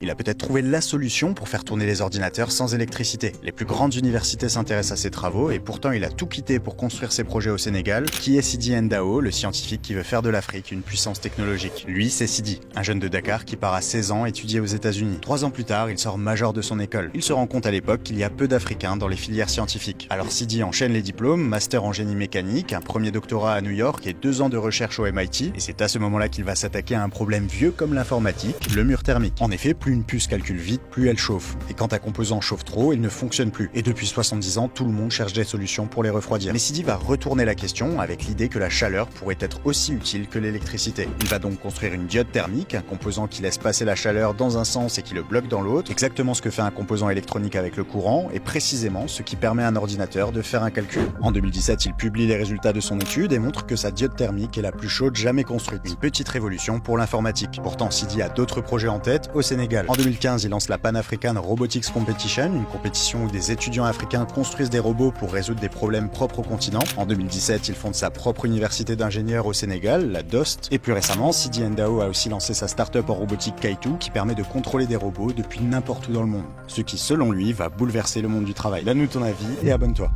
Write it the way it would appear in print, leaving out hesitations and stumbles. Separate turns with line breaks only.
Il a peut-être trouvé la solution pour faire tourner les ordinateurs sans électricité. Les plus grandes universités s'intéressent à ses travaux et pourtant il a tout quitté pour construire ses projets au Sénégal. Qui est Sidi Ndao, le scientifique qui veut faire de l'Afrique une puissance technologique? Lui, c'est Sidi, un jeune de Dakar qui part à 16 ans étudier aux États-Unis. 3 ans plus tard, il sort major de son école. Il se rend compte à l'époque qu'il y a peu d'Africains dans les filières scientifiques. Alors Sidi enchaîne les diplômes, master en génie mécanique, un premier doctorat à New York et 2 ans de recherche au MIT. Et c'est à ce moment-là qu'il va s'attaquer à un problème vieux comme l'informatique, le mur thermique. En effet, plus une puce calcule vite, plus elle chauffe. Et quand un composant chauffe trop, il ne fonctionne plus. Et depuis 70 ans, tout le monde cherche des solutions pour les refroidir. Mais Sidi va retourner la question avec l'idée que la chaleur pourrait être aussi utile que l'électricité. Il va donc construire une diode thermique, un composant qui laisse passer la chaleur dans un sens et qui le bloque dans l'autre, exactement ce que fait un composant électronique avec le courant, et précisément ce qui permet à un ordinateur de faire un calcul. En 2017, il publie les résultats de son étude et montre que sa diode thermique est la plus chaude jamais construite. Une petite révolution pour l'informatique. Pourtant, Sidi a d'autres projets en tête au Sénégal. En 2015, il lance la Pan African Robotics Competition, une compétition où des étudiants africains construisent des robots pour résoudre des problèmes propres au continent. En 2017, il fonde sa propre université d'ingénieurs au Sénégal, la DOST. Et plus récemment, Sidi Ndao a aussi lancé sa start-up en robotique Kaitou qui permet de contrôler des robots depuis n'importe où dans le monde. Ce qui, selon lui, va bouleverser le monde du travail. Donne-nous ton avis et abonne-toi.